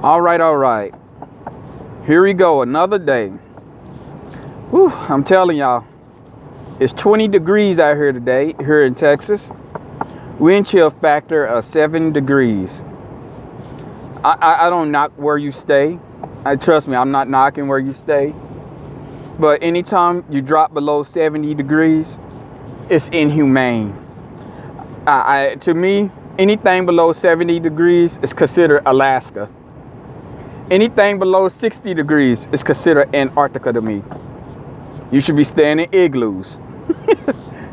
All right. Here we go, another day. Whew, I'm telling y'all, it's 20 degrees out here today, here in Texas. Wind chill factor of 7 degrees. I don't knock where you stay. Trust me, I'm not knocking where you stay. But anytime you drop below 70 degrees, it's inhumane. To me, anything below 70 degrees is considered Alaska. Anything below 60 degrees is considered Antarctica to me. You should be staying in igloos.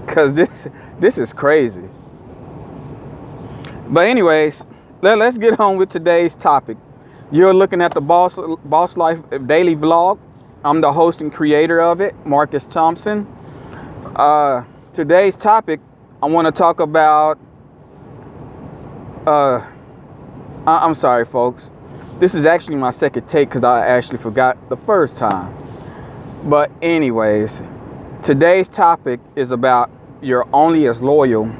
Because this is crazy. But anyways, let's get on with today's topic. You're looking at the Boss Life Daily Vlog. I'm the host and creator of it, Marcus Thompson. Today's topic, I want to talk about... I'm sorry, folks. This is actually my second take because I actually forgot the first time. But anyways, today's topic is about you're only as loyal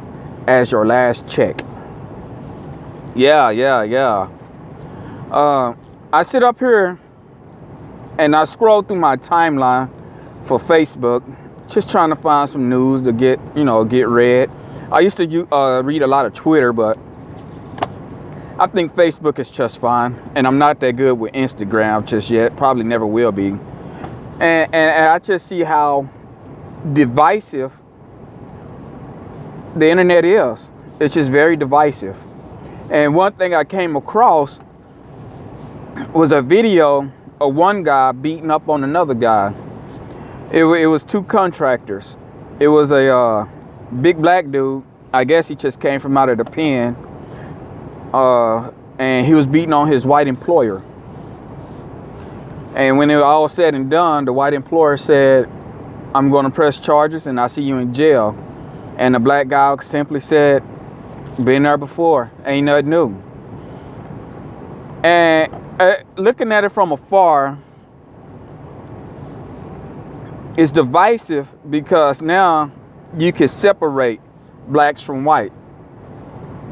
as your last check. Yeah. I sit up here and I scroll through my timeline for Facebook, just trying to find some news to get read. I used to read a lot of Twitter, but I think Facebook is just fine, and I'm not that good with Instagram just yet. Probably never will be. And I just see how divisive the internet is. It's just very divisive. And one thing I came across was a video of one guy beating up on another guy. It was two contractors. It was a big black dude. I guess he just came from out of the pen. And he was beating on his white employer. And when it was all said and done, the white employer said, "I'm going to press charges and I'll see you in jail." And the black guy simply said, "Been there before, ain't nothing new." And looking at it from afar, it's divisive because now you can separate blacks from white.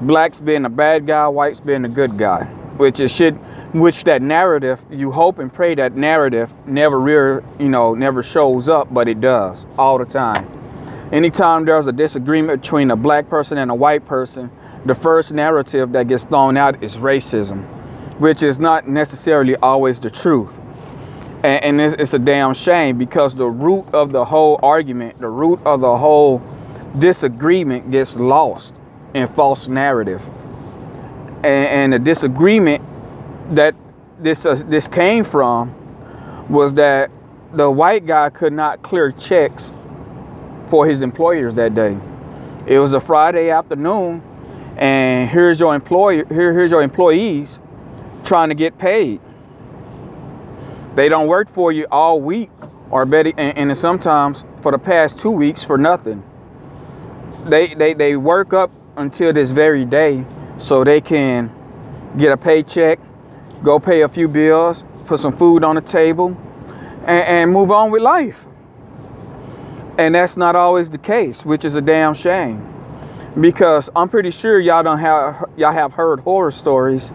Blacks being a bad guy, whites being a good guy, which that narrative, you hope and pray that narrative never shows up, but it does all the time. Anytime there's a disagreement between a black person and a white person, the first narrative that gets thrown out is racism, which is not necessarily always the truth. And it's a damn shame because the root of the whole argument, the root of the whole disagreement gets lost in false narrative. And the disagreement that this came from was that the white guy could not clear checks for his employers that day. It was a Friday afternoon, and here's your employees trying to get paid. They don't work for you all week, or better, and sometimes for the past 2 weeks for nothing. They work up until this very day so they can get a paycheck, go pay a few bills, put some food on the table, and move on with life. And that's not always the case, which is a damn shame. Because I'm pretty sure y'all have heard horror stories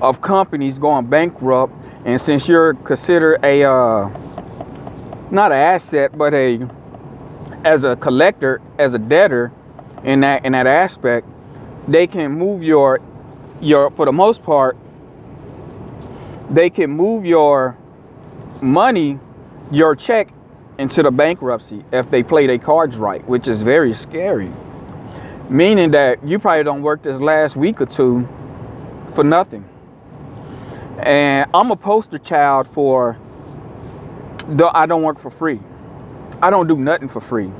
of companies going bankrupt, and since you're considered a not an asset, but as a collector, as a debtor in that aspect, they can move your for the most part, they can move your money, your check, into the bankruptcy if they play their cards right, which is very scary. Meaning that you probably don't work this last week or two for nothing. And I'm a poster child for I don't work for free. I don't do nothing for free.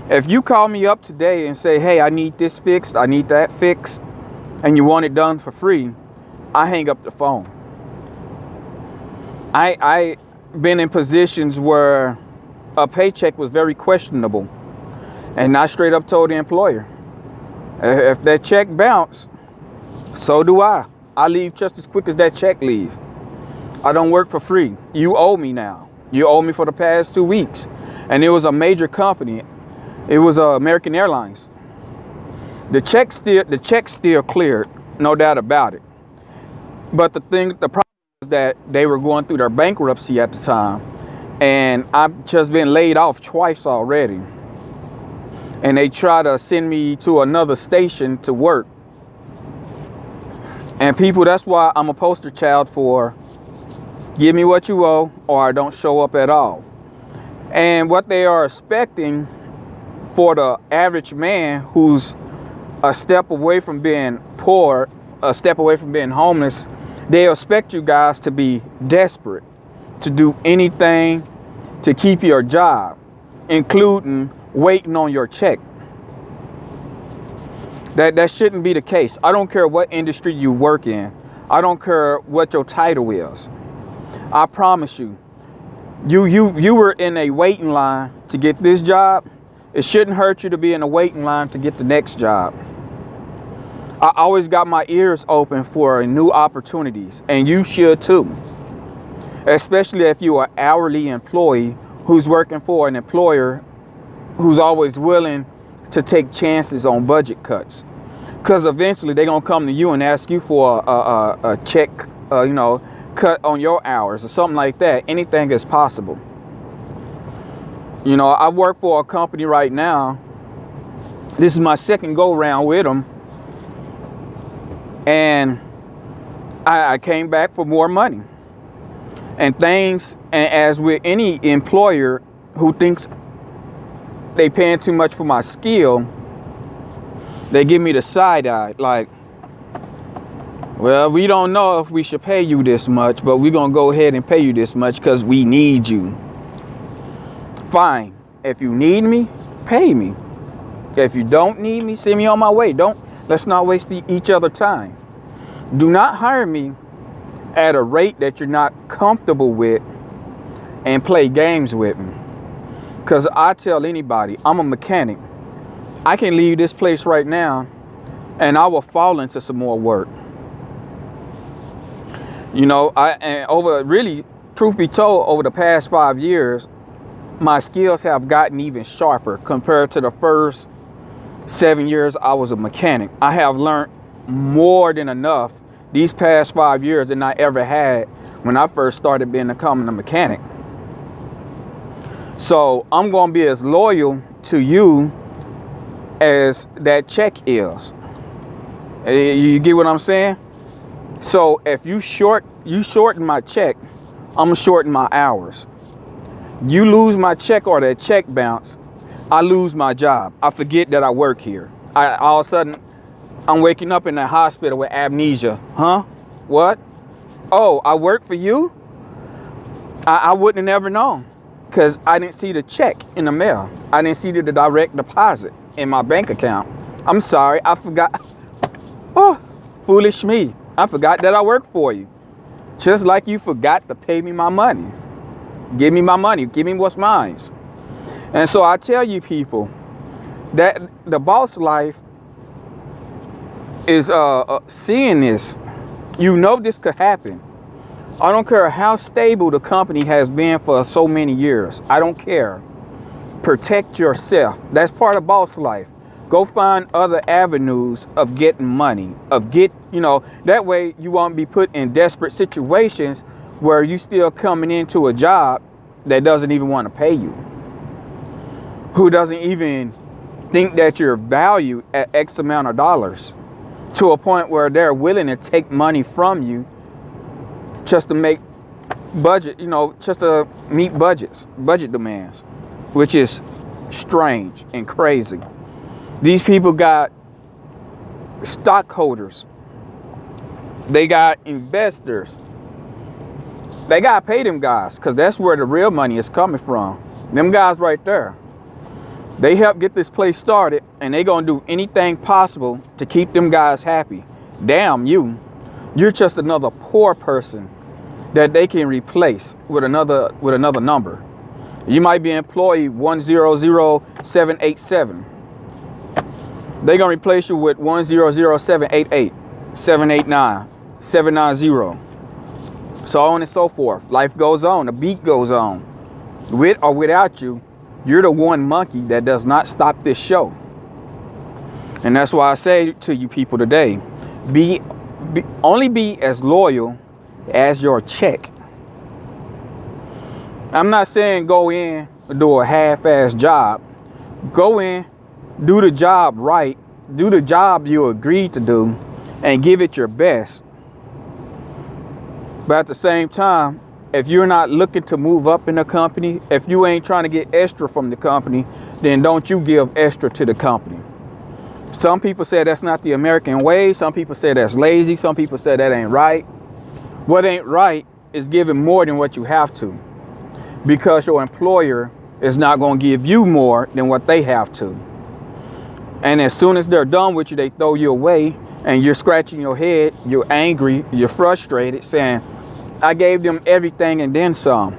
If you call me up today and say, "Hey, I need this fixed, I need that fixed," and you want it done for free, I hang up the phone. I been in positions where a paycheck was very questionable, and I straight up told the employer, if that check bounced, so do I. I leave just as quick as that check leave. I don't work for free. You owe me now. You owe me for the past 2 weeks. And it was a major company. It was American Airlines. The check still cleared, no doubt about it. But the problem that they were going through their bankruptcy at the time. And I've just been laid off twice already. And they try to send me to another station to work. And people, that's why I'm a poster child for give me what you owe or I don't show up at all. And what they are expecting for the average man who's a step away from being poor, a step away from being homeless, they expect you guys to be desperate, to do anything to keep your job, including waiting on your check. That shouldn't be the case. I don't care what industry you work in. I don't care what your title is. I promise you, you were in a waiting line to get this job. It shouldn't hurt you to be in a waiting line to get the next job. I always got my ears open for new opportunities, and you should too. Especially if you're an hourly employee who's working for an employer who's always willing to take chances on budget cuts. Because eventually they're going to come to you and ask you for a check, cut on your hours or something like that. Anything is possible. I work for a company right now. This is my second go round with them. And I came back for more money. And as with any employer who thinks they paying too much for my skill, they give me the side eye, like, well, we don't know if we should pay you this much, but we're going to go ahead and pay you this much because we need you. Fine. If you need me, pay me. If you don't need me, send me on my way. Let's not waste each other's time. Do not hire me at a rate that you're not comfortable with and play games with me. Because I tell anybody, I'm a mechanic. I can leave this place right now and I will fall into some more work. Truth be told, over the past 5 years, my skills have gotten even sharper compared to the first 7 years I was a mechanic. I have learned more than enough these past 5 years than I ever had when I first started becoming a mechanic. So I'm going to be as loyal to you as that check is. You get what I'm saying? So if you shorten my check, I'm gonna shorten my hours. You lose my check or that check bounce, I lose my job. I forget that I work here. All of a sudden, I'm waking up in the hospital with amnesia. Huh? What? Oh, I work for you? I wouldn't have never known because I didn't see the check in the mail. I didn't see the direct deposit in my bank account. I'm sorry, I forgot. Oh, foolish me. I forgot that I work for you. Just like you forgot to pay me my money. Give me my money. Give me what's mine. And so I tell you people that the boss life is seeing this. This could happen. I don't care how stable the company has been for so many years. I don't care. Protect yourself. That's part of boss life. Go find other avenues of getting money, that way you won't be put in desperate situations where you still coming into a job that doesn't even want to pay you, who doesn't even think that you're valued at X amount of dollars, to a point where they're willing to take money from you just to make budget, just to meet budget demands, which is strange and crazy. These people got stockholders. They got investors. They got to pay them guys because that's where the real money is coming from. Them guys right there. They helped get this place started and they going to do anything possible to keep them guys happy. Damn you. You're just another poor person that they can replace with another number. You might be employee 100787. They're going to replace you with 100788, 789, 790. So on and so forth. Life goes on. The beat goes on. With or without you, you're the one monkey that does not stop this show. And that's why I say to you people today, only be as loyal as your check. I'm not saying go in and do a half-ass job. Go in, do the job right, do the job you agreed to do, and give it your best. But at the same time, if you're not looking to move up in the company, if you ain't trying to get extra from the company, then don't you give extra to the company. Some people say that's not the American way. Some people say that's lazy. Some people say that ain't right. What ain't right is giving more than what you have to, because your employer is not going to give you more than what they have to. And as soon as they're done with you, they throw you away, and you're scratching your head, you're angry, you're frustrated, saying, I gave them everything and then some.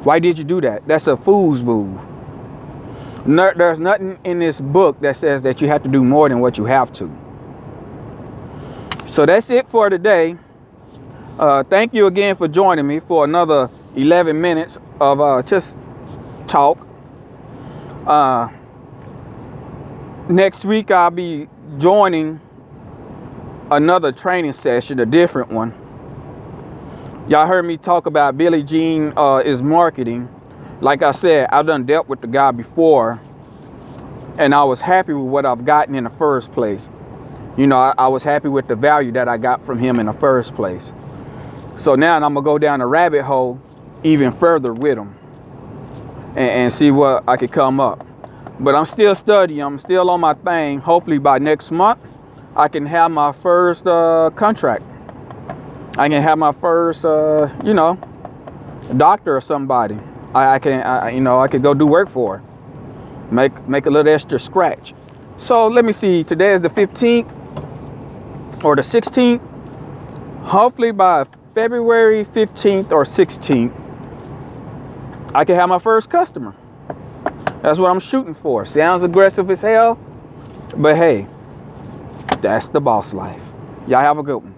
Why did you do that? That's a fool's move. There's nothing in this book that says that you have to do more than what you have to. So that's it for today. Thank you again for joining me for another 11 minutes of just talk. Next week I'll be joining another training session, a different one. Y'all heard me talk about Billie Jean is marketing. Like I said, I've done dealt with the guy before, and I was happy with what I've gotten in the first place. You know, I was happy with the value that I got from him in the first place. So now I'm gonna go down the rabbit hole even further with him and see what I could come up. But I'm still studying, I'm still on my thing. Hopefully by next month, I can have my first contract. I can have my first, you know, doctor or somebody. I could go do work for, make a little extra scratch. So let me see. Today is the 15th or the 16th. Hopefully by February 15th or 16th, I can have my first customer. That's what I'm shooting for. Sounds aggressive as hell, but hey, that's the boss life. Y'all have a good one.